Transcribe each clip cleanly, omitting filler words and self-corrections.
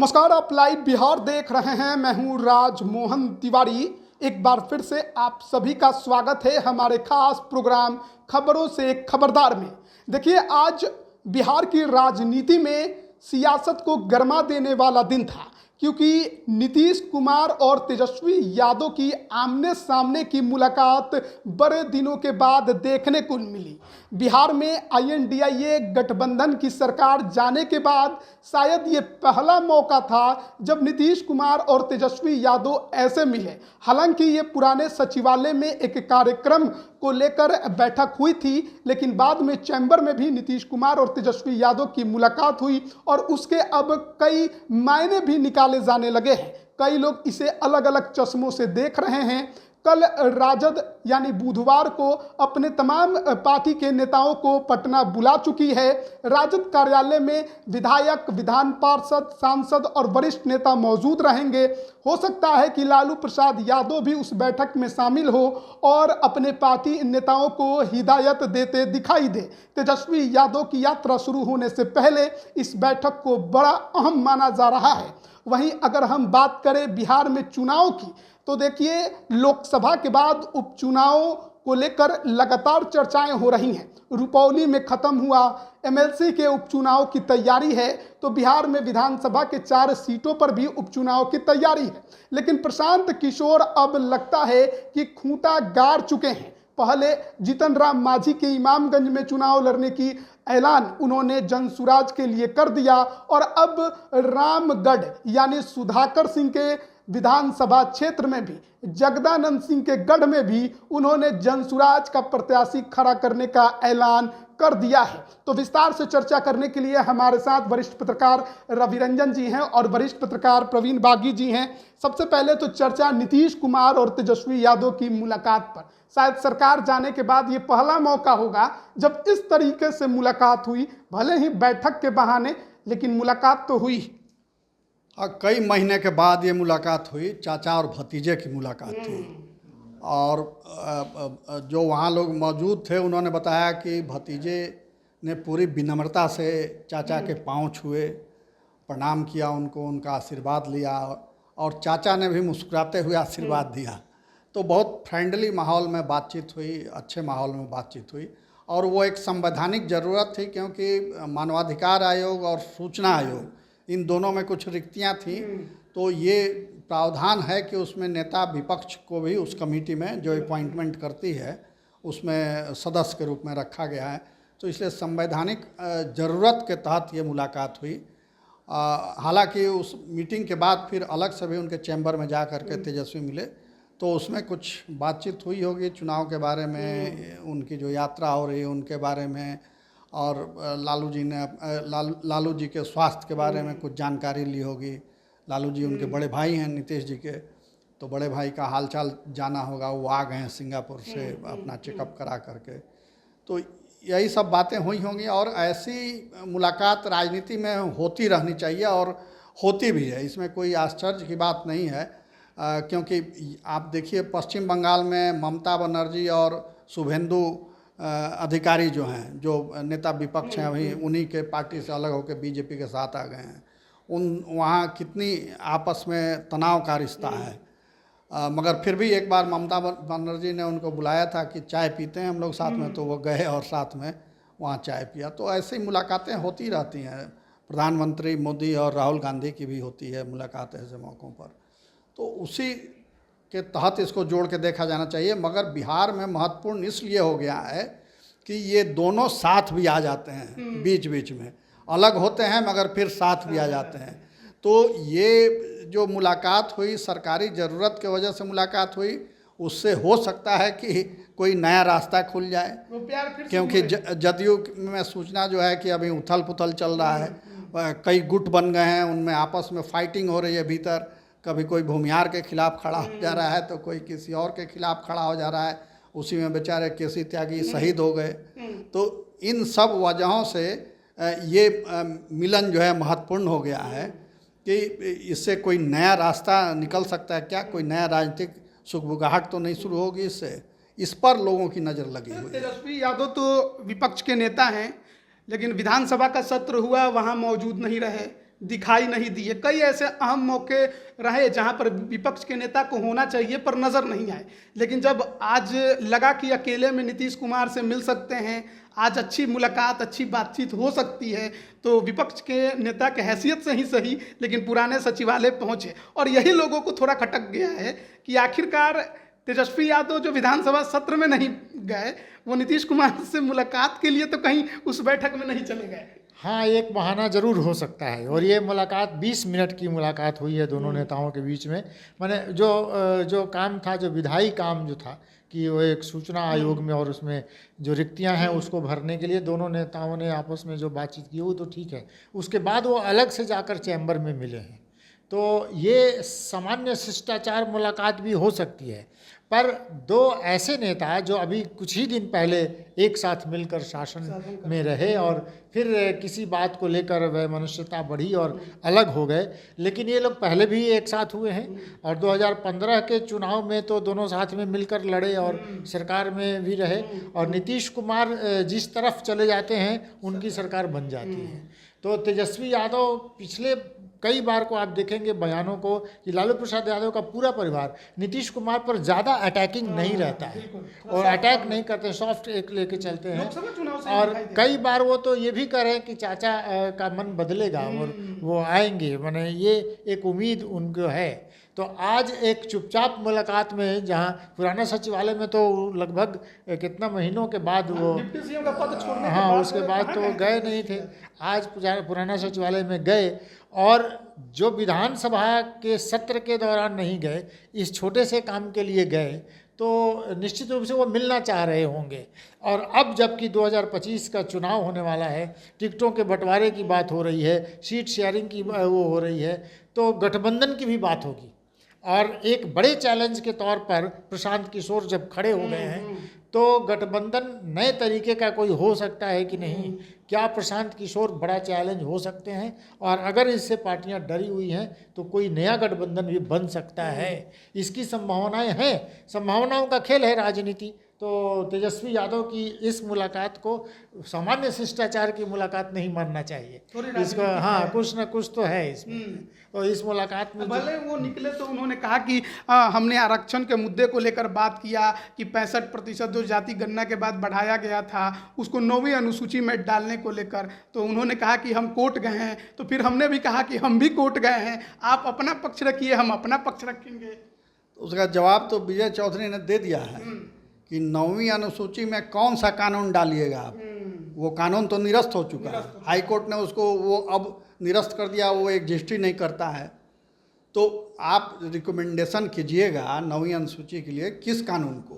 नमस्कार, आप लाइव बिहार देख रहे हैं। मैं हूं राजमोहन तिवारी। एक बार फिर से आप सभी का स्वागत है हमारे खास प्रोग्राम खबरों से खबरदार में। देखिए, आज बिहार की राजनीति में सियासत को गरमा देने वाला दिन था, क्योंकि नीतीश कुमार और तेजस्वी यादव की आमने सामने की मुलाकात बड़े दिनों के बाद देखने को मिली। बिहार में INDIA गठबंधन की सरकार जाने के बाद शायद ये पहला मौका था जब नीतीश कुमार और तेजस्वी यादव ऐसे मिले। हालांकि ये पुराने सचिवालय में एक कार्यक्रम को लेकर बैठक हुई थी, लेकिन बाद में चैम्बर में भी नीतीश कुमार और तेजस्वी यादव की मुलाकात हुई और उसके अब कई मायने भी निकाले जाने लगे हैं। कई लोग इसे अलग अलग चश्मों से देख रहे हैं। कल राजद यानी बुधवार को अपने तमाम पार्टी के नेताओं को पटना बुला चुकी है। राजद कार्यालय में विधायक, विधान पार्षद, सांसद और वरिष्ठ नेता मौजूद रहेंगे। हो सकता है कि लालू प्रसाद यादव भी उस बैठक में शामिल हो और अपने पार्टी नेताओं को हिदायत देते दिखाई दे। तेजस्वी यादव की यात्रा शुरू होने से पहले इस बैठक को बड़ा अहम माना जा रहा है। वहीं अगर हम बात करें बिहार में चुनाव की, तो देखिए, लोकसभा के बाद उपचुनाव को लेकर लगातार चर्चाएं हो रही हैं। रुपौली में खत्म हुआ, MLC के उपचुनाव की तैयारी है, तो बिहार में विधानसभा के 4 सीटों पर भी उपचुनाव की तैयारी है। लेकिन प्रशांत किशोर अब लगता है कि खूंटा गाड़ चुके हैं। पहले जीतन राम मांझी के इमामगंज में चुनाव लड़ने की ऐलान उन्होंने जनसुराज के लिए कर दिया और अब रामगढ़ यानी सुधाकर सिंह के विधानसभा क्षेत्र में भी, जगदानंद सिंह के गढ़ में भी उन्होंने जनसुराज का प्रत्याशी खड़ा करने का ऐलान कर दिया है। तो विस्तार से चर्चा करने के लिए हमारे साथ वरिष्ठ पत्रकार रविरंजन जी हैं और वरिष्ठ पत्रकार प्रवीण बागी जी हैं। सबसे पहले तो चर्चा नीतीश कुमार और तेजस्वी यादव की मुलाकात पर। शायद सरकार जाने के बाद ये पहला मौका होगा जब इस तरीके से मुलाकात हुई, भले ही बैठक के बहाने, लेकिन मुलाकात तो हुई। कई महीने के बाद ये मुलाकात हुई। चाचा और भतीजे की मुलाकात थी और जो वहाँ लोग मौजूद थे उन्होंने बताया कि भतीजे ने पूरी विनम्रता से चाचा के पांव छुए, प्रणाम किया उनको, उनका आशीर्वाद लिया और चाचा ने भी मुस्कुराते हुए आशीर्वाद दिया। तो बहुत फ्रेंडली माहौल में बातचीत हुई, अच्छे माहौल में बातचीत हुई और वो एक संवैधानिक ज़रूरत थी, क्योंकि मानवाधिकार आयोग और सूचना आयोग इन दोनों में कुछ रिक्तियां थी। तो ये प्रावधान है कि उसमें नेता विपक्ष को भी उस कमेटी में जो अपॉइंटमेंट करती है उसमें सदस्य के रूप में रखा गया है। तो इसलिए संवैधानिक ज़रूरत के तहत ये मुलाकात हुई। हालांकि उस मीटिंग के बाद फिर अलग से भी उनके चैम्बर में जा कर के तेजस्वी मिले, तो उसमें कुछ बातचीत हुई होगी चुनाव के बारे में, उनकी जो यात्रा हो रही है उनके बारे में, और लालू जी के स्वास्थ्य के बारे में कुछ जानकारी ली होगी। लालू जी उनके बड़े भाई हैं नीतीश जी के, तो बड़े भाई का हालचाल जाना होगा। वो आ गए हैं सिंगापुर से अपना चेकअप करा करके। तो यही सब बातें हुई होंगी और ऐसी मुलाकात राजनीति में होती रहनी चाहिए और होती भी है। इसमें कोई आश्चर्य की बात नहीं है, क्योंकि आप देखिए पश्चिम बंगाल में ममता बनर्जी और शुभेंदु अधिकारी जो हैं, जो नेता विपक्ष हैं, अभी उन्हीं के पार्टी से अलग होकर BJP के साथ आ गए हैं। वहाँ कितनी आपस में तनाव का रिश्ता है। मगर फिर भी एक बार ममता बनर्जी ने उनको बुलाया था कि चाय पीते हैं हम लोग साथ में, तो वो गए और साथ में वहाँ चाय पिया। तो ऐसी मुलाकातें होती रहती हैं। प्रधानमंत्री मोदी और राहुल गांधी की भी होती है मुलाकात ऐसे मौक़ों पर। तो उसी के तहत इसको जोड़ के देखा जाना चाहिए। मगर बिहार में महत्वपूर्ण इसलिए हो गया है कि ये दोनों साथ भी आ जाते हैं, बीच बीच में अलग होते हैं मगर फिर साथ भी आ जाते हैं। तो ये जो मुलाकात हुई सरकारी ज़रूरत की वजह से मुलाकात हुई, उससे हो सकता है कि कोई नया रास्ता खुल जाए, क्योंकि जदयू में सूचना जो है कि अभी उथल पुथल चल रहा है। कई गुट बन गए हैं, उनमें आपस में फाइटिंग हो रही है भीतर। कभी कोई भूमिहार के खिलाफ खड़ा हो जा रहा है तो कोई किसी और के खिलाफ खड़ा हो जा रहा है। उसी में बेचारे केसी त्यागी शहीद हो गए। तो इन सब वजहों से ये मिलन जो है महत्वपूर्ण हो गया है कि इससे कोई नया रास्ता निकल सकता है क्या, कोई नया राजनीतिक सुगबुगाहट तो नहीं शुरू होगी इससे। इस पर लोगों की नज़र लगी हुई है। तेजस्वी यादव तो विपक्ष के नेता हैं, लेकिन विधानसभा का सत्र हुआ, वहाँ मौजूद नहीं रहे। दिखाई नहीं दिए। कई ऐसे अहम मौके रहे जहां पर विपक्ष के नेता को होना चाहिए पर नजर नहीं आए। लेकिन जब आज लगा कि अकेले में नीतीश कुमार से मिल सकते हैं, आज अच्छी मुलाकात, अच्छी बातचीत हो सकती है, तो विपक्ष के नेता के हैसियत से ही सही लेकिन पुराने सचिवालय पहुंचे। और यही लोगों को थोड़ा खटक गया है कि आखिरकार तेजस्वी यादव जो विधानसभा सत्र में नहीं गए, वो नीतीश कुमार से मुलाकात के लिए तो कहीं उस बैठक में नहीं चले गए। हाँ, एक बहाना जरूर हो सकता है। और ये मुलाकात 20 मिनट की मुलाकात हुई है दोनों नेताओं के बीच में। मैंने जो काम था, जो विधायी काम जो था कि वो एक सूचना आयोग में और उसमें जो रिक्तियां हैं उसको भरने के लिए दोनों नेताओं ने आपस में जो बातचीत की वो तो ठीक है। उसके बाद वो अलग से जाकर चैम्बर में मिले हैं, तो ये सामान्य शिष्टाचार मुलाकात भी हो सकती है। पर दो ऐसे नेता जो अभी कुछ ही दिन पहले एक साथ मिलकर शासन में रहे और फिर किसी बात को लेकर वैमनस्यता बढ़ी और अलग हो गए, लेकिन ये लोग पहले भी एक साथ हुए हैं और 2015 के चुनाव में तो दोनों साथ में मिलकर लड़े और सरकार में भी रहे। और नीतीश कुमार जिस तरफ चले जाते हैं उनकी सरकार बन जाती है। तो तेजस्वी यादव पिछले कई बार को आप देखेंगे बयानों को कि लालू प्रसाद यादव का पूरा परिवार नीतीश कुमार पर ज़्यादा अटैकिंग नहीं रहता है और अटैक नहीं करते, सॉफ्ट एक लेके चलते हैं। और कई बार वो तो ये भी कह रहे हैं कि चाचा का मन बदलेगा और वो आएंगे, माने ये एक उम्मीद उनको है। तो आज एक चुपचाप मुलाकात में, जहाँ पुराना सचिवालय में तो लगभग कितना महीनों के बाद वो डिप्टी सीएम का पद छोड़ने के हाँ बाद उसके बाद तो गए नहीं थे। आज पुराना सचिवालय में गए और जो विधानसभा के सत्र के दौरान नहीं गए, इस छोटे से काम के लिए गए, तो निश्चित रूप से वो मिलना चाह रहे होंगे। और अब जबकि 2025 का चुनाव होने वाला है, टिकटों के बंटवारे की बात हो रही है, सीट शेयरिंग की वो हो रही है, तो गठबंधन की भी बात होगी। और एक बड़े चैलेंज के तौर पर प्रशांत किशोर जब खड़े हो गए हैं, तो गठबंधन नए तरीके का कोई हो सकता है कि नहीं, क्या प्रशांत किशोर बड़ा चैलेंज हो सकते हैं? और अगर इससे पार्टियां डरी हुई हैं तो कोई नया गठबंधन भी बन सकता है, इसकी संभावनाएं हैं। संभावनाओं का खेल है राजनीति। तो तेजस्वी यादव की इस मुलाकात को सामान्य शिष्टाचार की मुलाकात नहीं मानना चाहिए, इसको हाँ कुछ ना कुछ तो है इसमें। तो इस मुलाकात में भले वो निकले तो उन्होंने कहा कि हमने आरक्षण के मुद्दे को लेकर बात किया कि 65% जो जाति गणना के बाद बढ़ाया गया था उसको 9वीं अनुसूची में डालने को लेकर, तो उन्होंने कहा कि हम कोर्ट गए हैं। तो फिर हमने भी कहा कि हम भी कोर्ट गए हैं, आप अपना पक्ष रखिए, हम अपना पक्ष रखेंगे। उसका जवाब तो विजय चौधरी ने दे दिया है कि 9वीं अनुसूची में कौन सा कानून डालिएगा आप, वो कानून तो निरस्त हो चुका है। हाई कोर्ट ने उसको वो अब निरस्त कर दिया, वो एग्जिस्ट ही नहीं करता है। तो आप रिकमेंडेशन कीजिएगा 9वीं अनुसूची के लिए किस कानून को,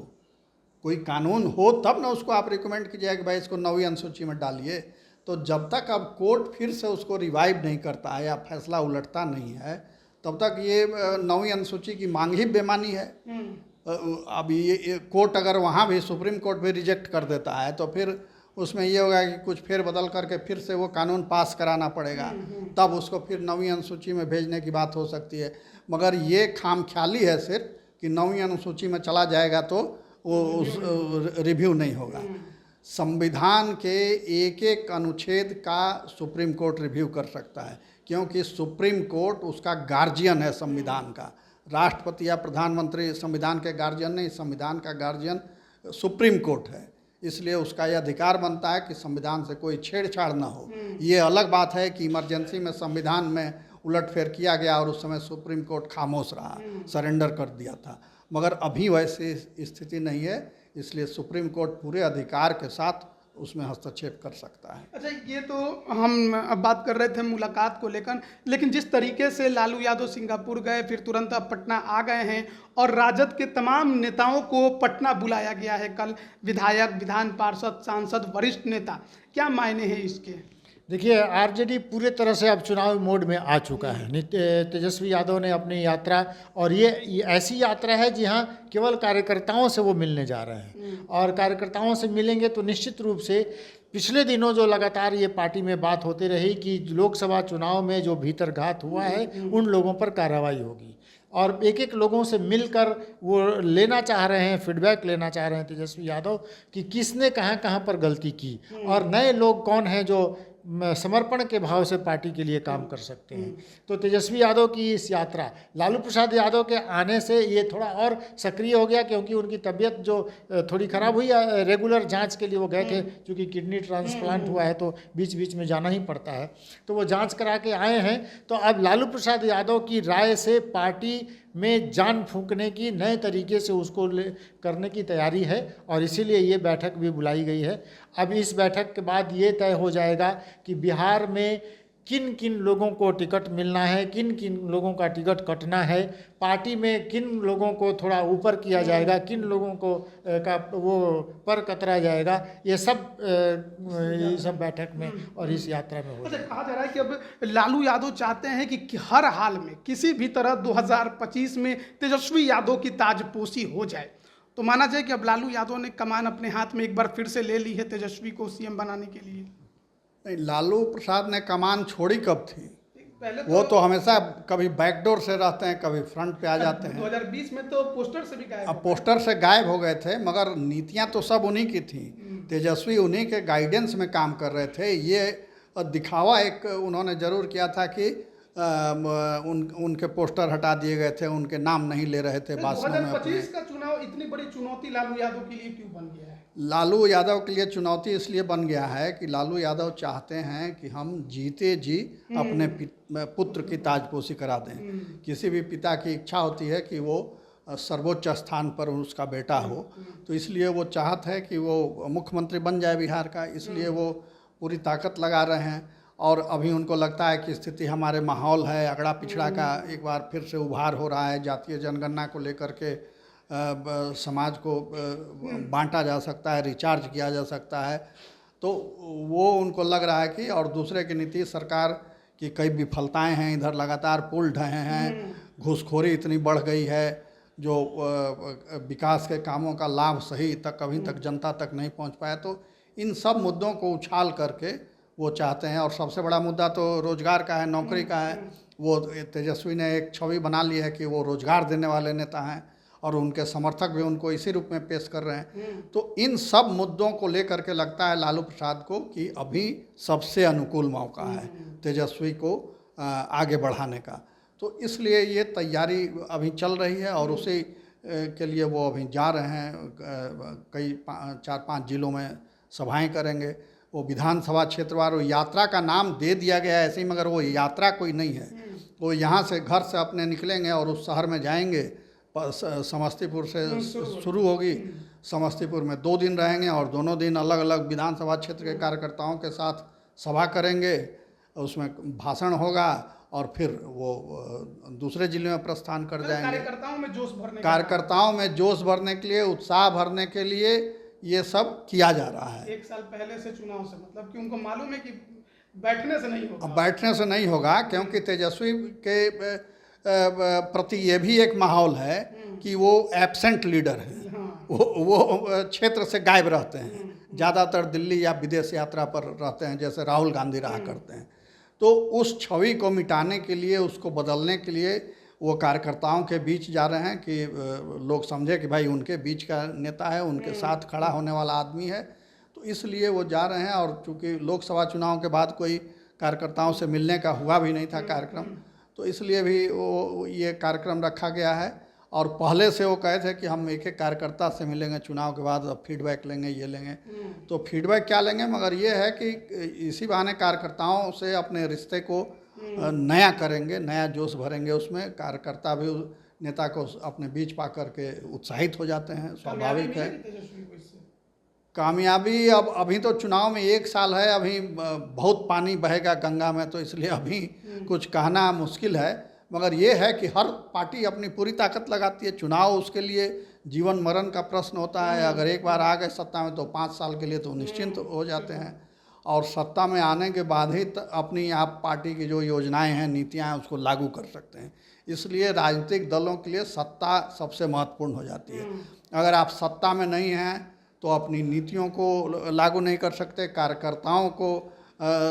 कोई कानून हो तब ना उसको आप रिकमेंड कीजिएगा कि भाई इसको 9वीं अनुसूची में डालिए। तो जब तक अब कोर्ट फिर से उसको रिवाइव नहीं करता है या फैसला उलटता नहीं है, तब तक ये 9वीं अनुसूची की मांग ही बेमानी है। अब ये कोर्ट अगर वहाँ भी सुप्रीम कोर्ट भी रिजेक्ट कर देता है तो फिर उसमें ये होगा कि कुछ फेर बदल करके फिर से वो कानून पास कराना पड़ेगा, तब उसको फिर 9वीं अनुसूची में भेजने की बात हो सकती है। मगर ये खामख्याली है सिर्फ कि 9वीं अनुसूची में चला जाएगा तो वो उस रिव्यू नहीं होगा। संविधान के एक एक अनुच्छेद का सुप्रीम कोर्ट रिव्यू कर सकता है, क्योंकि सुप्रीम कोर्ट उसका गार्जियन है संविधान का। राष्ट्रपति या प्रधानमंत्री संविधान के गार्जियन नहीं, संविधान का गार्जियन सुप्रीम कोर्ट है। इसलिए उसका यह अधिकार बनता है कि संविधान से कोई छेड़छाड़ ना हो। ये अलग बात है कि इमरजेंसी में संविधान में उलटफेर किया गया और उस समय सुप्रीम कोर्ट खामोश रहा, सरेंडर कर दिया था। मगर अभी वैसी स्थिति नहीं है, इसलिए सुप्रीम कोर्ट पूरे अधिकार के साथ उसमें हस्तक्षेप कर सकता है। अच्छा, ये तो हम अब बात कर रहे थे मुलाकात को लेकर, लेकिन जिस तरीके से लालू यादव सिंगापुर गए, फिर तुरंत अब पटना आ गए हैं और राजद के तमाम नेताओं को पटना बुलाया गया है, कल विधायक, विधान पार्षद, सांसद, वरिष्ठ नेता, क्या मायने हैं इसके? देखिए, आरजेडी पूरे तरह से अब चुनावी मोड में आ चुका है। तेजस्वी यादव ने अपनी यात्रा, और ये ऐसी यात्रा है जहाँ केवल कार्यकर्ताओं से वो मिलने जा रहे हैं, और कार्यकर्ताओं से मिलेंगे तो निश्चित रूप से पिछले दिनों जो लगातार ये पार्टी में बात होती रही कि लोकसभा चुनाव में जो भीतरघात हुआ है उन लोगों पर कार्रवाई होगी, और एक एक लोगों से मिलकर वो लेना चाह रहे हैं, फीडबैक लेना चाह रहे हैं तेजस्वी यादव कि किसने कहाँ कहाँ पर गलती की और नए लोग कौन हैं जो समर्पण के भाव से पार्टी के लिए काम कर सकते हैं। तो तेजस्वी यादव की इस यात्रा, लालू प्रसाद यादव के आने से ये थोड़ा और सक्रिय हो गया, क्योंकि उनकी तबीयत जो थोड़ी ख़राब हुई, रेगुलर जांच के लिए वो गए थे, क्योंकि किडनी ट्रांसप्लांट हुआ है तो बीच बीच में जाना ही पड़ता है, तो वो जांच करा के आए हैं। तो अब लालू प्रसाद यादव की राय से पार्टी में जान फूंकने की, नए तरीके से उसको करने की तैयारी है, और इसीलिए ये बैठक भी बुलाई गई है। अब इस बैठक के बाद ये तय हो जाएगा कि बिहार में किन किन लोगों को टिकट मिलना है, किन किन लोगों का टिकट कटना है, पार्टी में किन लोगों को थोड़ा ऊपर किया जाएगा, किन लोगों को का वो पर कतरा जाएगा, ये सब बैठक में और इस यात्रा में हो जाएगा। कहा जा रहा है कि अब लालू यादव चाहते हैं कि हर हाल में किसी भी तरह 2025 में तेजस्वी यादव की ताजपोशी हो जाए। तो माना जाए कि अब लालू यादव ने कमान अपने हाथ में एक बार फिर से ले ली है तेजस्वी को सीएम बनाने के लिए। नहीं, लालू प्रसाद ने कमान छोड़ी कब थी? पहले वो तो हमेशा कभी बैकडोर से रहते हैं, कभी फ्रंट पे आ जाते हैं। 2020 में तो पोस्टर से भी गायब अब पोस्टर से गायब हो गए थे, मगर नीतियां तो सब उन्हीं की थी। तेजस्वी उन्हीं के गाइडेंस में काम कर रहे थे। ये दिखावा एक उन्होंने ज़रूर किया था कि उनके पोस्टर हटा दिए गए थे, उनके नाम नहीं ले रहे थे भाषणों में। 2025 का चुनाव इतनी बड़ी चुनौती लालू यादव के लिए क्यों बन गया है? लालू यादव के लिए चुनौती इसलिए बन गया है कि लालू यादव चाहते हैं कि हम जीते जी अपने पुत्र की ताजपोशी करा दें। किसी भी पिता की इच्छा होती है कि वो सर्वोच्च स्थान पर उसका बेटा हो, तो इसलिए वो चाहते हैं कि वो मुख्यमंत्री बन जाए बिहार का। इसलिए वो पूरी ताकत लगा रहे हैं, और अभी उनको लगता है कि स्थिति हमारे माहौल है, अगड़ा पिछड़ा का एक बार फिर से उभार हो रहा है, जातीय जनगणना को लेकर के समाज को बांटा जा सकता है, रिचार्ज किया जा सकता है। तो वो उनको लग रहा है कि, और दूसरे की नीतीश सरकार की कई विफलताएं हैं, इधर लगातार पुल ढहे हैं, घूसखोरी इतनी बढ़ गई है, जो विकास के कामों का लाभ सही तक अभी तक जनता तक नहीं पहुंच पाया। तो इन सब मुद्दों को उछाल करके वो चाहते हैं, और सबसे बड़ा मुद्दा तो रोजगार का है, नौकरी का है। वो तेजस्वी ने एक छवि बना ली है कि वो रोजगार देने वाले नेता हैं, और उनके समर्थक भी उनको इसी रूप में पेश कर रहे हैं। तो इन सब मुद्दों को लेकर के लगता है लालू प्रसाद को कि अभी सबसे अनुकूल मौका है तेजस्वी को आगे बढ़ाने का। तो इसलिए ये तैयारी अभी चल रही है, और उसी के लिए वो अभी जा रहे हैं। कई 4-5 जिलों में सभाएं करेंगे। वो विधानसभा क्षेत्रवार यात्रा का नाम दे दिया गया है ऐसे ही, मगर वो यात्रा कोई नहीं है। वो यहाँ से घर से अपने निकलेंगे और उस शहर में जाएंगे। समस्तीपुर से शुरू होगी, समस्तीपुर में 2 दिन रहेंगे, और दोनों दिन अलग अलग विधानसभा क्षेत्र के कार्यकर्ताओं के साथ सभा करेंगे, उसमें भाषण होगा, और फिर वो दूसरे जिले में प्रस्थान कर जाएंगे। कार्यकर्ताओं में जोश भरने के लिए, उत्साह भरने के लिए ये सब किया जा रहा है। 1 साल पहले से चुनाव से मतलब कि उनको मालूम है कि बैठने से नहीं होगा। अब बैठने से नहीं होगा, क्योंकि तेजस्वी के प्रति ये भी एक माहौल है कि वो एब्सेंट लीडर है। वो क्षेत्र से गायब रहते हैं, ज़्यादातर दिल्ली या विदेश यात्रा पर रहते हैं, जैसे राहुल गांधी रहा करते हैं। तो उस छवि को मिटाने के लिए, उसको बदलने के लिए वो कार्यकर्ताओं के बीच जा रहे हैं कि लोग समझे कि भाई उनके बीच का नेता है, उनके साथ खड़ा होने वाला आदमी है। तो इसलिए वो जा रहे हैं, और चूँकि लोकसभा चुनाव के बाद कोई कार्यकर्ताओं से मिलने का हुआ भी नहीं था कार्यक्रम, तो इसलिए भी वो ये कार्यक्रम रखा गया है। और पहले से वो कहे थे कि हम एक एक कार्यकर्ता से मिलेंगे चुनाव के बाद, अब फीडबैक लेंगे, ये लेंगे। तो फीडबैक क्या लेंगे, मगर ये है कि इसी बहाने कार्यकर्ताओं से अपने रिश्ते को नया करेंगे, नया जोश भरेंगे। उसमें कार्यकर्ता भी नेता को अपने बीच पा करके उत्साहित हो जाते हैं, स्वाभाविक है। कामयाबी अब अभी तो चुनाव में 1 साल है, अभी बहुत पानी बहेगा गंगा में, तो इसलिए अभी कुछ कहना मुश्किल है। मगर ये है कि हर पार्टी अपनी पूरी ताकत लगाती है। चुनाव उसके लिए जीवन मरण का प्रश्न होता है। अगर एक बार आ गए सत्ता में तो 5 साल के लिए तो निश्चिंत हो जाते हैं, और सत्ता में आने के बाद ही अपनी आप पार्टी की जो योजनाएं हैं, नीतियां हैं, उसको लागू कर सकते हैं। इसलिए राजनीतिक दलों के लिए सत्ता सबसे महत्वपूर्ण हो जाती है। अगर आप सत्ता में नहीं हैं तो अपनी नीतियों को लागू नहीं कर सकते, कार्यकर्ताओं को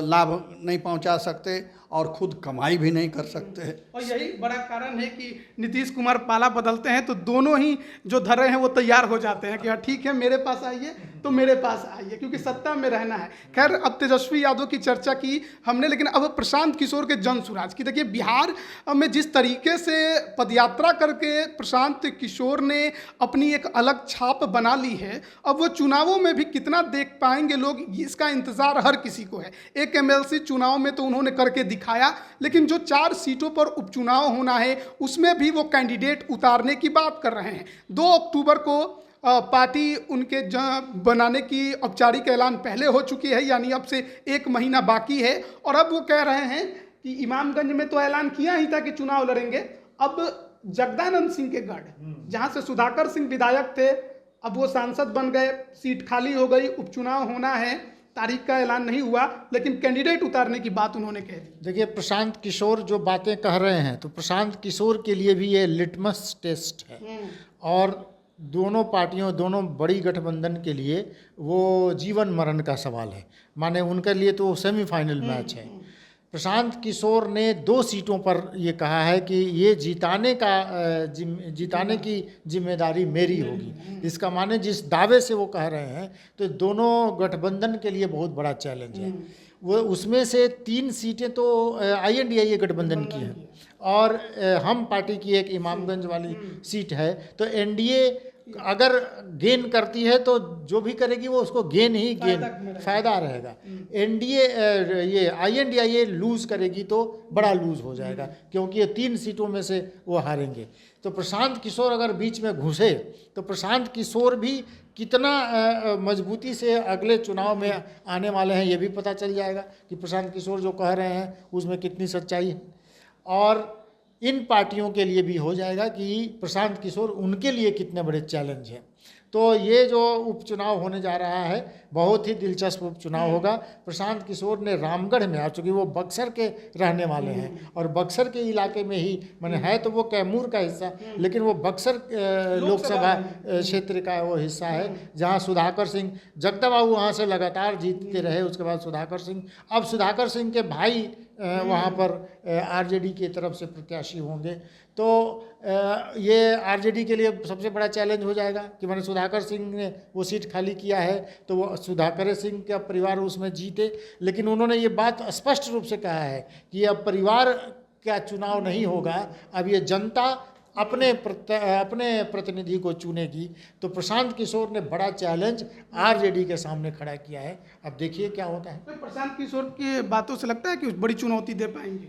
लाभ नहीं पहुंचा सकते, और खुद कमाई भी नहीं कर सकते। और यही बड़ा कारण है कि नीतीश कुमार पाला बदलते हैं तो दोनों ही जो धरे हैं वो तैयार हो जाते हैं कि हाँ ठीक है, मेरे पास आइए, तो मेरे पास आइए, क्योंकि सत्ता में रहना है। खैर, अब तेजस्वी यादव की चर्चा की हमने, लेकिन अब प्रशांत किशोर के जन सुराज की देखिए। बिहार में जिस तरीके से पदयात्रा करके प्रशांत किशोर ने अपनी एक अलग छाप बना ली है, अब वो चुनावों में भी कितना देख पाएंगे लोग, इसका इंतजार हर किसी को है। एक एमएलसी चुनाव में तो उन्होंने करके दिखाया, लेकिन जो 4 सीटों पर उपचुनाव होना है उसमें भी वो कैंडिडेट उतारने की बात कर रहे हैं। 2 अक्टूबर को पार्टी उनके बनाने की औपचारिक ऐलान पहले हो चुकी है, यानी अब से 1 महीना बाकी है। और अब वो कह रहे हैं कि इमामगंज में तो ऐलान किया ही था कि चुनाव लड़ेंगे, अब जगदानंद सिंह के गढ़, जहां से सुधाकर सिंह विधायक थे, अब वो सांसद बन गए, सीट खाली हो गई, उपचुनाव होना है, तारीख का ऐलान नहीं हुआ, लेकिन कैंडिडेट उतारने की बात उन्होंने कह दी। देखिए, प्रशांत किशोर जो बातें कह रहे हैं, तो प्रशांत किशोर के लिए भी ये लिटमस टेस्ट है। और दोनों पार्टियों, दोनों बड़ी गठबंधन के लिए वो जीवन मरण का सवाल है, माने उनके लिए तो सेमीफाइनल मैच है। प्रशांत किशोर ने 2 सीटों पर ये कहा है कि ये जिताने की जिम्मेदारी मेरी होगी। इसका माने जिस दावे से वो कह रहे हैं, तो दोनों गठबंधन के लिए बहुत बड़ा चैलेंज है। वो उसमें से 3 सीटें तो INDIA गठबंधन की हैं, और हम पार्टी की एक इमामगंज वाली सीट है। तो NDA अगर गेन करती है तो जो भी करेगी वो उसको गेन फायदा रहेगा। NDA ये INDIA लूज़ करेगी तो बड़ा लूज़ हो जाएगा, क्योंकि ये 3 सीटों में से वो हारेंगे। तो प्रशांत किशोर अगर बीच में घुसे तो प्रशांत किशोर भी कितना मजबूती से अगले चुनाव में आने वाले हैं, ये भी पता चल जाएगा कि प्रशांत किशोर जो कह रहे हैं उसमें कितनी सच्चाई है। और इन पार्टियों के लिए भी हो जाएगा कि प्रशांत किशोर उनके लिए कितने बड़े चैलेंज हैं। तो ये जो उपचुनाव होने जा रहा है, बहुत ही दिलचस्प उपचुनाव होगा। प्रशांत किशोर ने रामगढ़ में, चूँकि वो बक्सर के रहने वाले हैं, और बक्सर के इलाके में ही, मैंने है तो वो कैमूर का हिस्सा, लेकिन वो बक्सर लोकसभा क्षेत्र का वो हिस्सा है, जहाँ सुधाकर सिंह, जगदा बाबू वहाँ से लगातार जीतते रहे, उसके बाद सुधाकर सिंह, अब सुधाकर सिंह के भाई वहाँ पर RJD की तरफ से प्रत्याशी होंगे। तो ये RJD के लिए सबसे बड़ा चैलेंज हो जाएगा कि मैंने सुधाकर सिंह ने वो सीट खाली किया है, तो वो सुधाकर सिंह का परिवार उसमें जीते। लेकिन उन्होंने ये बात स्पष्ट रूप से कहा है कि अब परिवार का चुनाव नहीं होगा, अब ये जनता अपने प्रतिनिधि को चुनेगी। तो प्रशांत किशोर ने बड़ा चैलेंज RJD के सामने खड़ा किया है। अब देखिए क्या होता है। तो प्रशांत किशोर की बातों से लगता है कि बड़ी चुनौती दे पाएंगे।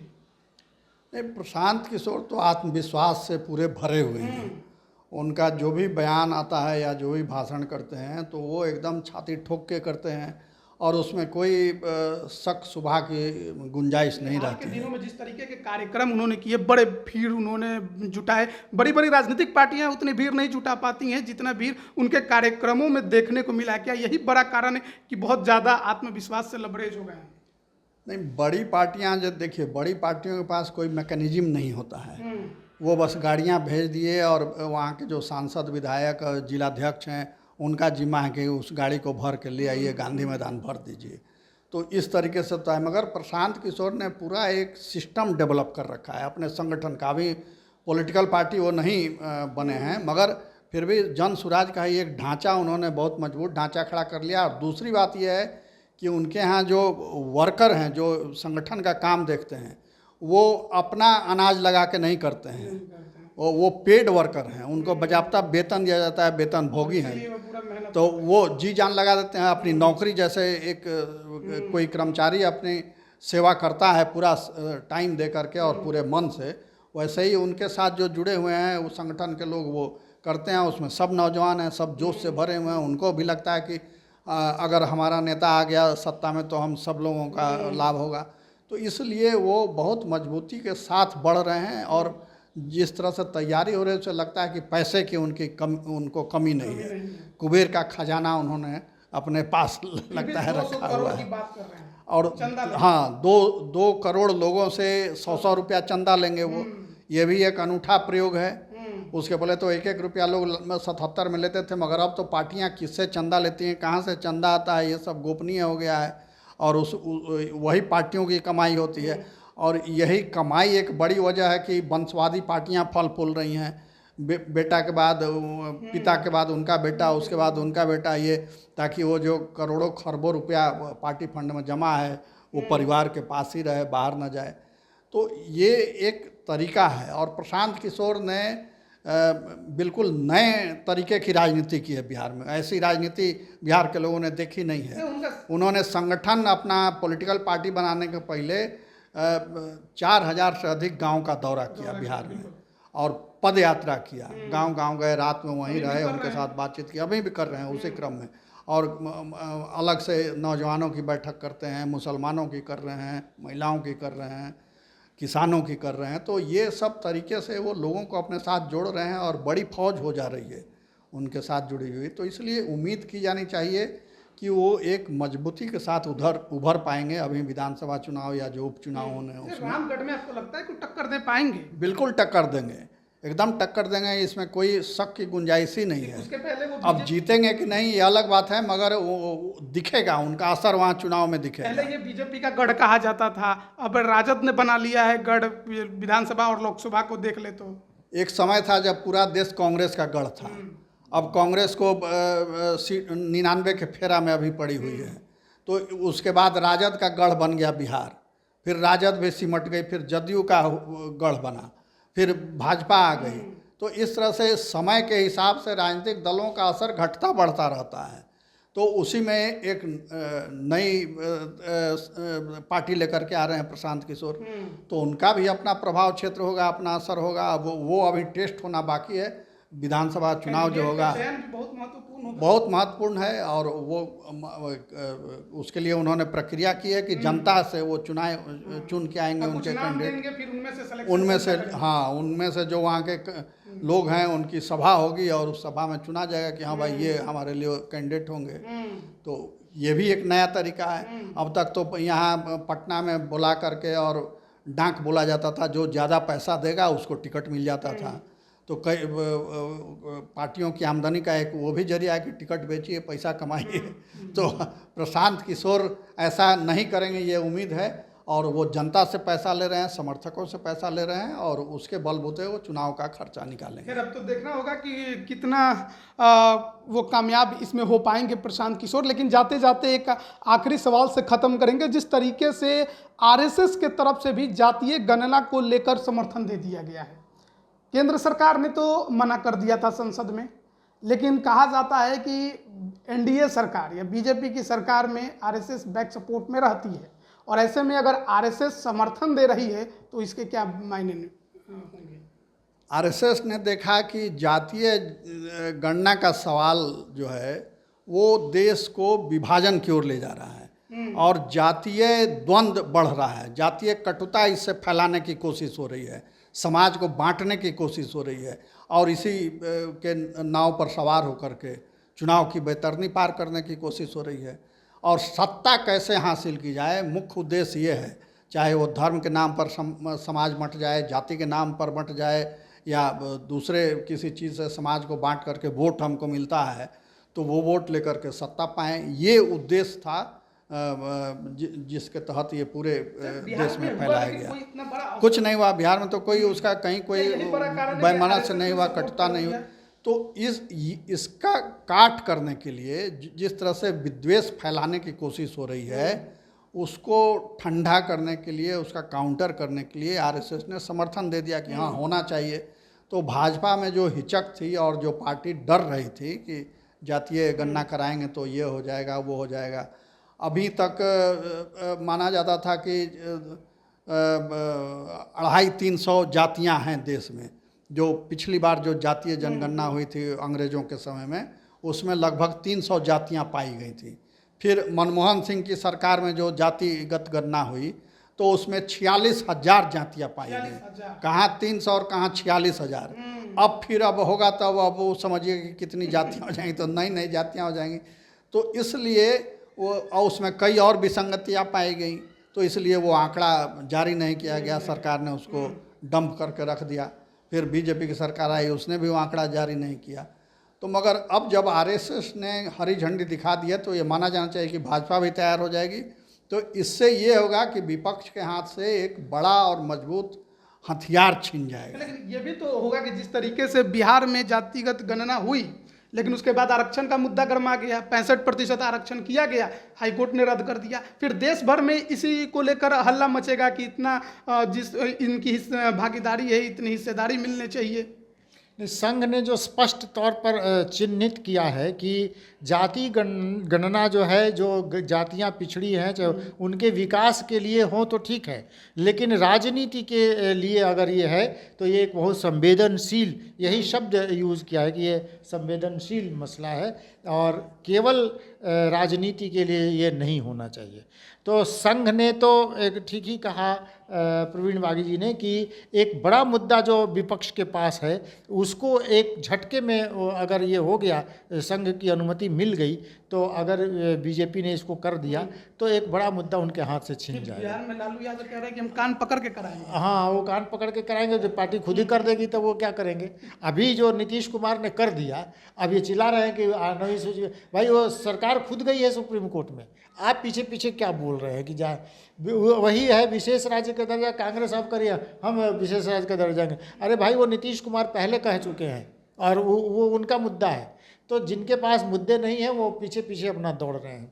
नहीं, प्रशांत किशोर तो आत्मविश्वास से पूरे भरे हुए हैं। उनका जो भी बयान आता है या जो भी भाषण करते हैं, तो वो एकदम छाती ठोक के करते हैं, और उसमें कोई शक शुबा की गुंजाइश नहीं रहती है। दिनों में जिस तरीके के कार्यक्रम उन्होंने किए, बड़े भीड़ उन्होंने जुटाए, बड़ी बड़ी राजनीतिक पार्टियां उतनी भीड़ नहीं जुटा पाती हैं जितना भीड़ उनके कार्यक्रमों में देखने को मिला। क्या यही बड़ा कारण है कि बहुत ज़्यादा आत्मविश्वास से लबरेज हो गए हैं? नहीं, बड़ी पार्टियां जो देखिए, बड़ी पार्टियों के पास कोई मैकेनिज्म नहीं होता है। वो बस गाड़ियां भेज दिए, और वहाँ के जो सांसद, विधायक, जिलाध्यक्ष हैं, उनका जिम्मा है कि उस गाड़ी को भर के ले आइए, गांधी मैदान भर दीजिए। तो इस तरीके से तो है। मगर प्रशांत किशोर ने पूरा एक सिस्टम डेवलप कर रखा है अपने संगठन का। अभी पॉलिटिकल पार्टी वो नहीं बने हैं, मगर फिर भी जन सुराज का ही एक ढांचा उन्होंने बहुत मजबूत ढांचा खड़ा कर लिया। और दूसरी बात यह है कि उनके यहाँ जो वर्कर हैं, जो संगठन का काम देखते हैं, वो अपना अनाज लगा के नहीं करते हैं, वो पेड वर्कर हैं, उनको बजाबता वेतन दिया जाता है, वेतन भोगी हैं। तो वो जी जान लगा देते हैं अपनी नौकरी, जैसे एक कोई कर्मचारी अपनी सेवा करता है पूरा टाइम दे करके और पूरे मन से, वैसे ही उनके साथ जो जुड़े हुए हैं उस संगठन के लोग वो करते हैं। उसमें सब नौजवान हैं, सब जोश से भरे हुए हैं। उनको भी लगता है कि अगर हमारा नेता आ गया सत्ता में तो हम सब लोगों का लाभ होगा। तो इसलिए वो बहुत मजबूती के साथ बढ़ रहे हैं, और जिस तरह से तैयारी हो रही है उससे लगता है कि पैसे की उनको कमी नहीं है। कुबेर का खजाना उन्होंने अपने पास लगता है रखा हुआ है। और हाँ, 2 करोड़ लोगों से 100 रुपया चंदा लेंगे वो, ये भी एक अनूठा प्रयोग है। उसके बोले तो 1-1 रुपया लोग 77 में लेते थे, मगर अब तो पार्टियां किससे चंदा लेती हैं, कहाँ से चंदा आता है, ये सब गोपनीय हो गया है, और वही पार्टियों की कमाई होती है। और यही कमाई एक बड़ी वजह है कि वंशवादी पार्टियां फल फूल रही हैं। बेटा के बाद पिता के बाद उनका बेटा, उसके बाद उनका बेटा, ये ताकि वो जो करोड़ों खरबों रुपया पार्टी फंड में जमा है वो परिवार के पास ही रहे, बाहर ना जाए। तो ये एक तरीका है। और प्रशांत किशोर ने बिल्कुल नए तरीके की राजनीति की है बिहार में। ऐसी राजनीति बिहार के लोगों ने देखी नहीं है। उन्होंने संगठन अपना पॉलिटिकल पार्टी बनाने के पहले 4000 से अधिक गांव का दौरा किया बिहार में और पद यात्रा किया, गांव गांव गए, रात में वहीं रहे, उनके साथ बातचीत की, अभी भी कर रहे हैं उसी क्रम में। और अलग से नौजवानों की बैठक करते हैं, मुसलमानों की कर रहे हैं, महिलाओं की कर रहे हैं, किसानों की कर रहे हैं। तो ये सब तरीके से वो लोगों को अपने साथ जोड़ रहे हैं और बड़ी फौज हो जा रही है उनके साथ जुड़ी हुई। तो इसलिए उम्मीद की जानी चाहिए कि वो एक मजबूती के साथ उभर पाएंगे अभी विधानसभा चुनाव या जो उपचुनाव होने हैं उसमें। रामगढ़ में आपको लगता है कि टक्कर दे पाएंगे? बिल्कुल टक्कर देंगे, एकदम टक्कर देंगे, इसमें कोई शक की गुंजाइश ही नहीं है। उसके पहले वो अब जीतेंगे कि नहीं ये अलग बात है, मगर वो दिखेगा, उनका असर वहाँ चुनाव में दिखेगा। पहले ये बीजेपी का गढ़ कहा जाता था, अब राजद ने बना लिया है गढ़। विधानसभा और लोकसभा को देख ले तो एक समय था जब पूरा देश कांग्रेस का गढ़ था। अब कांग्रेस को 99 के फेरा में अभी पड़ी हुई है। तो उसके बाद राजद का गढ़ बन गया बिहार, फिर राजद भी सिमट गई, फिर जदयू का गढ़ बना, फिर भाजपा आ गई। तो इस तरह से समय के हिसाब से राजनीतिक दलों का असर घटता बढ़ता रहता है। तो उसी में एक नई पार्टी लेकर के आ रहे हैं प्रशांत किशोर, तो उनका भी अपना प्रभाव क्षेत्र होगा, अपना असर होगा। वो अभी टेस्ट होना बाकी है। विधानसभा चुनाव जो होगा बहुत महत्वपूर्ण है और वो उसके लिए उन्होंने प्रक्रिया की है कि जनता से वो चुन के आएंगे उनके कैंडिडेट। उनमें से जो वहाँ के लोग हैं उनकी सभा होगी और उस सभा में चुना जाएगा कि हाँ भाई ये हमारे लिए कैंडिडेट होंगे। तो ये भी एक नया तरीका है। अब तक तो यहाँ पटना में बुला करके और डाक बोला जाता था, जो ज़्यादा पैसा देगा उसको टिकट मिल जाता था। तो कई पार्टियों की आमदनी का एक वो भी जरिया है कि टिकट बेचिए, पैसा कमाइए। तो प्रशांत किशोर ऐसा नहीं करेंगे, ये उम्मीद है। और वो जनता से पैसा ले रहे हैं, समर्थकों से पैसा ले रहे हैं और उसके बलबूते वो चुनाव का खर्चा निकालेंगे। फिर अब तो देखना होगा कि कितना वो कामयाब इसमें हो पाएंगे प्रशांत किशोर। लेकिन जाते जाते एक आखिरी सवाल से ख़त्म करेंगे। जिस तरीके से आरएसएस के तरफ से भी जातीय गणना को लेकर समर्थन दे दिया गया है, केंद्र सरकार ने तो मना कर दिया था संसद में, लेकिन कहा जाता है कि एनडीए सरकार या बीजेपी की सरकार में आरएसएस बैक सपोर्ट में रहती है, और ऐसे में अगर आरएसएस समर्थन दे रही है तो इसके क्या मायने होंगे? आरएसएस ने देखा कि जातीय गणना का सवाल जो है वो देश को विभाजन की ओर ले जा रहा है और जातीय द्वंद्व बढ़ रहा है, जातीय कटुता इससे फैलाने की कोशिश हो रही है, समाज को बांटने की कोशिश हो रही है। और इसी के नाव पर सवार होकर के चुनाव की बेतरनी पार करने की कोशिश हो रही है। और सत्ता कैसे हासिल की जाए, मुख्य उद्देश्य ये है। चाहे वो धर्म के नाम पर समाज बंट जाए, जाति के नाम पर बंट जाए, या दूसरे किसी चीज़ से समाज को बांट करके वोट हमको मिलता है तो वो वोट लेकर के सत्ता पाएँ, ये उद्देश्य था जिसके तहत ये पूरे देश में फैलाया गया। कुछ नहीं हुआ बिहार में, तो कोई उसका कहीं कोई बेमाना से नहीं हुआ, कटुता नहीं हुआ। तो इसका काट करने के लिए जिस तरह से विद्वेष फैलाने की कोशिश हो रही है, उसको ठंडा करने के लिए, उसका काउंटर करने के लिए आरएसएस ने समर्थन दे दिया कि हाँ होना चाहिए। तो भाजपा में जो हिचक थी और जो पार्टी डर रही थी कि जातीय गणना कराएंगे तो ये हो जाएगा वो हो जाएगा, अभी तक माना जाता था कि 250-300 जातियां हैं देश में। जो पिछली बार जो जातीय जनगणना हुई थी अंग्रेज़ों के समय में, उसमें लगभग 300 जातियां पाई गई थी। फिर मनमोहन सिंह की सरकार में जो जातिगत गणना हुई तो उसमें 46,000 जातियां पाई गई, कहाँ 300 और कहाँ 46,000। अब फिर अब होगा तब अब वो समझिए कि कितनी जातियाँ हो जाएंगी, तो नई नई जातियाँ हो जाएंगी। तो इसलिए वो, और उसमें कई और विसंगतियाँ पाई गई, तो इसलिए वो आंकड़ा जारी नहीं किया गया, सरकार ने उसको डंप करके रख दिया। फिर बीजेपी की सरकार आई, उसने भी वो आंकड़ा जारी नहीं किया। तो मगर अब जब आरएसएस ने हरी झंडी दिखा दी है तो ये माना जाना चाहिए कि भाजपा भी तैयार हो जाएगी। तो इससे ये होगा कि विपक्ष के हाथ से एक बड़ा और मजबूत हथियार छीन जाएगा। लेकिन ये भी तो होगा कि जिस तरीके से बिहार में जातिगत गणना हुई, लेकिन उसके बाद आरक्षण का मुद्दा गर्मा गया, 65% आरक्षण किया गया, हाईकोर्ट ने रद्द कर दिया, फिर देश भर में इसी को लेकर हल्ला मचेगा कि इतना जिस इनकी भागीदारी है, इतनी हिस्सेदारी मिलनी चाहिए। संघ ने जो स्पष्ट तौर पर चिन्हित किया है कि जाति गणना जो है, जो जातियां पिछड़ी हैं, चाहे उनके विकास के लिए हो तो ठीक है, लेकिन राजनीति के लिए अगर ये है तो ये एक बहुत संवेदनशील, यही शब्द यूज़ किया है कि ये संवेदनशील मसला है और केवल राजनीति के लिए ये नहीं होना चाहिए। तो संघ ने तो एक ठीक ही कहा प्रवीण बागी जी ने कि एक बड़ा मुद्दा जो विपक्ष के पास है उसको एक झटके में अगर ये हो गया, संघ की अनुमति मिल गई, तो अगर बीजेपी ने इसको कर दिया तो एक बड़ा मुद्दा उनके हाथ से छिन जाएगा। बिहार में लालू यादव कह रहे हैं कि हम कान पकड़ के कराएंगे। हाँ, वो कान पकड़ के कराएंगे, जो पार्टी खुद ही कर देगी तो वो क्या करेंगे। अभी जो नीतीश कुमार ने कर दिया, अब ये चिल्ला रहे हैं कि नई सूची, भाई वो सरकार खुद गई है सुप्रीम कोर्ट में, आप पीछे पीछे क्या बोल रहे हैं कि जा वही है विशेष राज्य का दर्जा, कांग्रेस अब करिए हम विशेष राज्य का दर्जा देंगे। अरे भाई वो नीतीश कुमार पहले कह चुके हैं और वो उनका मुद्दा है, तो जिनके पास मुद्दे नहीं हैं वो पीछे पीछे अपना दौड़ रहे हैं।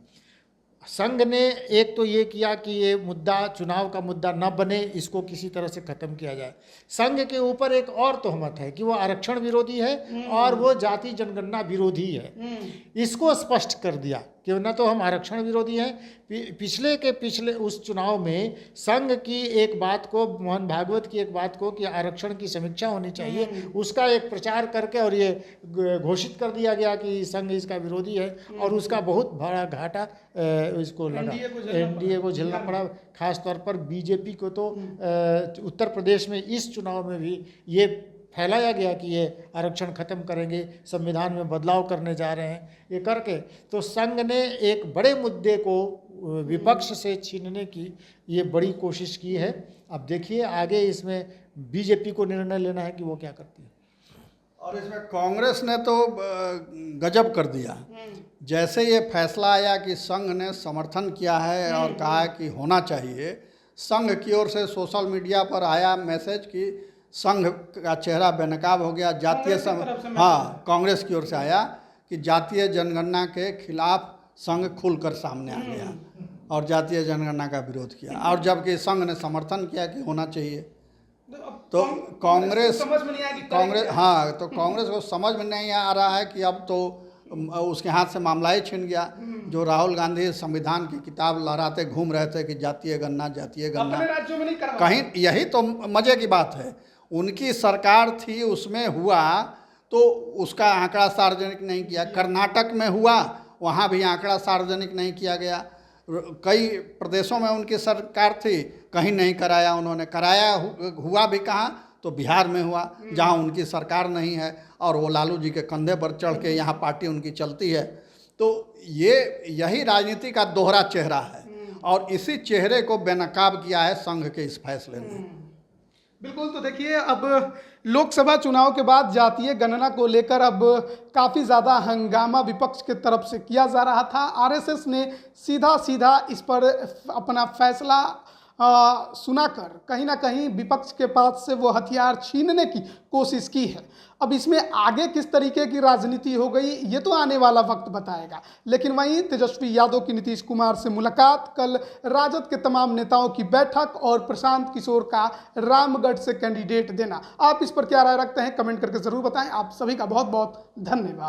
संघ ने एक तो ये किया कि ये मुद्दा चुनाव का मुद्दा न बने, इसको किसी तरह से ख़त्म किया जाए। संघ के ऊपर एक और तोहमत है कि वो आरक्षण विरोधी है और वो जाति जनगणना विरोधी है। इसको स्पष्ट कर दिया कि न तो हम आरक्षण विरोधी हैं, पिछले उस चुनाव में संघ की एक बात को, मोहन भागवत की एक बात को कि आरक्षण की समीक्षा होनी चाहिए, उसका एक प्रचार करके और ये घोषित कर दिया गया कि संघ इसका विरोधी है और उसका बहुत बड़ा घाटा इसको लगा, एनडीए को झेलना पड़ा। खास तौर पर बीजेपी को तो उत्तर प्रदेश में इस चुनाव में भी ये फैलाया गया कि ये आरक्षण ख़त्म करेंगे, संविधान में बदलाव करने जा रहे हैं, ये करके तो संघ ने एक बड़े मुद्दे को विपक्ष से छीनने की ये बड़ी कोशिश की है। अब देखिए आगे इसमें बीजेपी को निर्णय लेना है कि वो क्या करती है। और इसमें कांग्रेस ने तो गजब कर दिया। जैसे ये फैसला आया कि संघ ने समर्थन किया है और कहा है कि होना चाहिए, संघ की ओर से सोशल मीडिया पर आया मैसेज कि संघ का चेहरा बेनकाब हो गया। जातीय हाँ, कांग्रेस की ओर से आया कि जातीय जनगणना के खिलाफ संघ खुलकर सामने आ गया और जातीय जनगणना का विरोध किया, और जबकि संघ ने समर्थन किया कि होना चाहिए। तो कांग्रेस हाँ, तो कांग्रेस को समझ में नहीं आ रहा है कि अब तो उसके हाथ से मामला ही छिन गया। जो राहुल गांधी संविधान की किताब लहराते घूम रहे थे कि जातीय गणना कहीं, यही तो मजे की बात है। उनकी सरकार थी, उसमें हुआ तो उसका आंकड़ा सार्वजनिक नहीं किया। कर्नाटक में हुआ, वहाँ भी आंकड़ा सार्वजनिक नहीं किया गया। कई प्रदेशों में उनकी सरकार थी, कहीं नहीं कराया उन्होंने। कराया हुआ भी कहाँ, तो बिहार में हुआ जहाँ उनकी सरकार नहीं है और वो लालू जी के कंधे पर चढ़ के यहाँ पार्टी उनकी चलती है। तो यही राजनीति का दोहरा चेहरा है और इसी चेहरे को बेनकाब किया है संघ के इस फैसले ने। बिल्कुल। तो देखिए, अब लोकसभा चुनाव के बाद जातीय गणना को लेकर अब काफ़ी ज़्यादा हंगामा विपक्ष की तरफ से किया जा रहा था। आरएसएस ने सीधा इस पर अपना फैसला सुनाकर कहीं ना कहीं विपक्ष के पास से वो हथियार छीनने की कोशिश की है। अब इसमें आगे किस तरीके की राजनीति हो गई ये तो आने वाला वक्त बताएगा। लेकिन वहीं तेजस्वी यादव की नीतीश कुमार से मुलाकात, कल राजद के तमाम नेताओं की बैठक और प्रशांत किशोर का रामगढ़ से कैंडिडेट देना, आप इस पर क्या राय रखते हैं कमेंट करके ज़रूर बताएं। आप सभी का बहुत बहुत धन्यवाद।